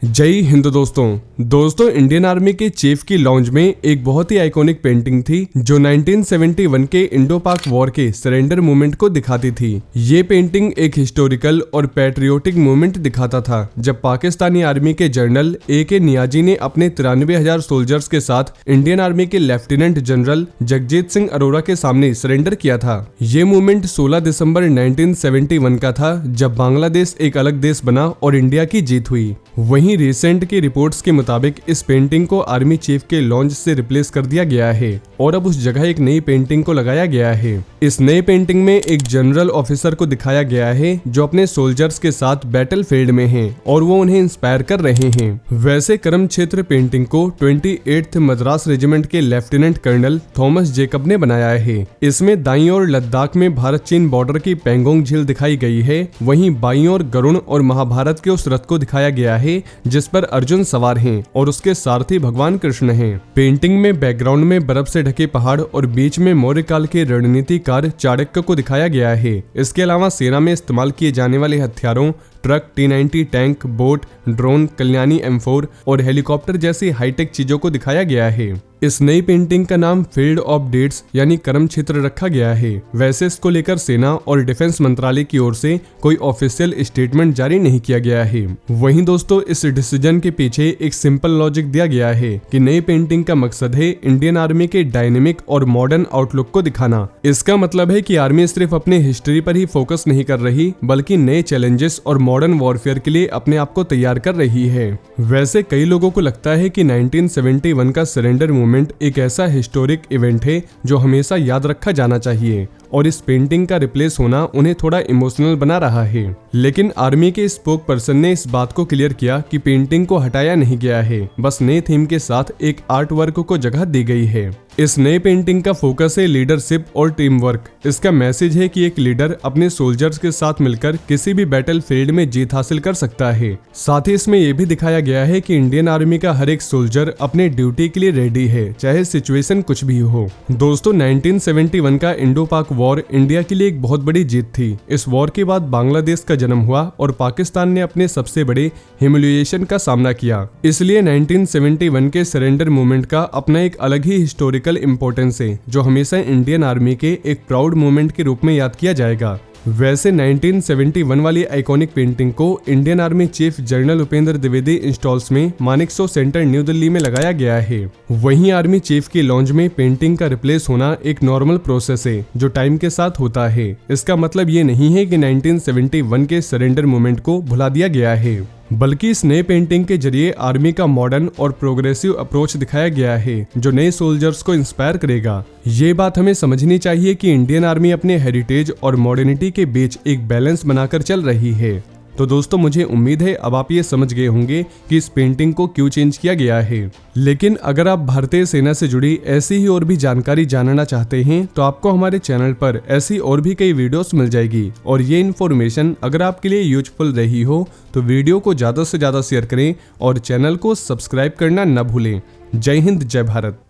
जय हिंद दोस्तों Indian army के चीफ की लॉन्च में एक बहुत ही आइकॉनिक पेंटिंग थी जो 1971 के इंडो पाक वॉर के सरेंडर मूवमेंट को दिखाती थी। ये पेंटिंग एक हिस्टोरिकल और पैट्रियोटिक मूवमेंट दिखाता था जब पाकिस्तानी आर्मी के जनरल A.K. नियाजी ने अपने 93,000 सोल्जर्स के साथ इंडियन आर्मी के लेफ्टिनेंट जनरल जगजीत सिंह अरोरा के सामने सरेंडर किया था। ये मूवमेंट 16 दिसंबर 1971 का था जब बांग्लादेश एक अलग देश बना और इंडिया की जीत हुई। वहीं रिसेंट की रिपोर्ट्स के मुताबिक इस पेंटिंग को आर्मी चीफ के लॉन्च से रिप्लेस कर दिया गया है और अब उस जगह एक नई पेंटिंग को लगाया गया है। इस नई पेंटिंग में एक जनरल ऑफिसर को दिखाया गया है जो अपने सोल्जर्स के साथ बैटल फील्ड में हैं और वो उन्हें इंस्पायर कर रहे हैं। वैसे करम क्षेत्र पेंटिंग को 28th मद्रास रेजिमेंट के लेफ्टिनेंट कर्नल थॉमस जेकब ने बनाया है। इसमें दाईं ओर लद्दाख में भारत चीन बॉर्डर की पेंगोंग झील दिखाई गई है, वहीं बाईं ओर गरुण और महाभारत के उस रथ को दिखाया गया है जिस पर अर्जुन सवार हैं और उसके सारथी भगवान कृष्ण हैं। पेंटिंग में बैकग्राउंड में बर्फ से ढके पहाड़ और बीच में मौर्य काल के रणनीतिकार चाणक्य को दिखाया गया है। इसके अलावा सेना में इस्तेमाल किए जाने वाले हथियारों truck, T-90 tank, boat, drone, Kalyani M4 और हेलीकॉप्टर जैसी हाईटेक चीजों को दिखाया गया है। इस नई पेंटिंग का नाम फील्ड ऑफ डेट्स यानी करम क्षेत्र रखा गया है। वैसे इसको लेकर सेना और डिफेंस मंत्रालय की ओर से कोई ऑफिशियल स्टेटमेंट जारी नहीं किया गया है। वहीं दोस्तों इस डिसीजन के पीछे एक सिंपल लॉजिक दिया गया है कि नई पेंटिंग का मकसद है इंडियन आर्मी के डायनेमिक और मॉडर्न आउटलुक को दिखाना। इसका मतलब है कि आर्मी सिर्फ अपने हिस्ट्री पर ही फोकस नहीं कर रही बल्कि नए चैलेंजेस और मॉडर्न वॉरफेयर के लिए अपने आप को तैयार कर रही है। वैसे कई लोगों को लगता है कि 1971 का सरेंडर मूवमेंट एक ऐसा हिस्टोरिक इवेंट है जो हमेशा याद रखा जाना चाहिए और इस पेंटिंग का रिप्लेस होना उन्हें थोड़ा इमोशनल बना रहा है। लेकिन आर्मी के स्पोक पर्सन ने इस बात को क्लियर किया कि पेंटिंग को हटाया नहीं गया है, बस नए थीम के साथ एक आर्ट वर्क को जगह दी गई है। इस नए पेंटिंग का फोकस है लीडरशिप और टीम वर्क। इसका मैसेज है कि एक लीडर अपने सोल्जर्स के साथ मिलकर किसी भी बैटल फील्ड में जीत हासिल कर सकता है। साथ ही इसमें यह भी दिखाया गया है कि इंडियन आर्मी का हर एक सोल्जर अपने ड्यूटी के लिए रेडी है, चाहे सिचुएशन कुछ भी हो। दोस्तों 1971 का इंडो पाक वॉर इंडिया के लिए एक बहुत बड़ी जीत थी। इस वॉर के बाद बांग्लादेश का जन्म हुआ और पाकिस्तान ने अपने सबसे बड़े ह्यूमिलिएशन का सामना किया। इसलिए 1971 के सरेंडर मूवमेंट का अपना एक अलग ही हिस्टोरिकल इंपॉर्टेंस है जो हमेशा इंडियन आर्मी के एक प्राउड मूवमेंट के रूप में याद किया जाएगा। वैसे 1971 वाली आइकॉनिक पेंटिंग को Indian army chief general Upendra Dwivedi installs में मानेकशॉ सेंटर न्यू दिल्ली में लगाया गया है। वहीं आर्मी चीफ की लॉन्च में पेंटिंग का रिप्लेस होना एक नॉर्मल प्रोसेस है जो टाइम के साथ होता है। इसका मतलब ये नहीं है कि 1971 के सरेंडर मूवमेंट को भुला दिया गया है, बल्कि इस नए पेंटिंग के जरिए आर्मी का मॉडर्न और प्रोग्रेसिव अप्रोच दिखाया गया है जो नए सोल्जर्स को इंस्पायर करेगा। ये बात हमें समझनी चाहिए कि इंडियन आर्मी अपने हेरिटेज और मॉडर्निटी के बीच एक बैलेंस बनाकर चल रही है। तो दोस्तों मुझे उम्मीद है अब आप ये समझ गए होंगे कि इस पेंटिंग को क्यों चेंज किया गया है। लेकिन अगर आप भारतीय सेना से जुड़ी ऐसी ही और भी जानकारी जानना चाहते हैं तो आपको हमारे चैनल पर ऐसी और भी कई वीडियोस मिल जाएगी और ये इन्फॉर्मेशन अगर आपके लिए यूजफुल रही हो तो वीडियो को ज़्यादा से ज़्यादा शेयर करें और चैनल को सब्सक्राइब करना न भूलें। जय हिंद, जय भारत।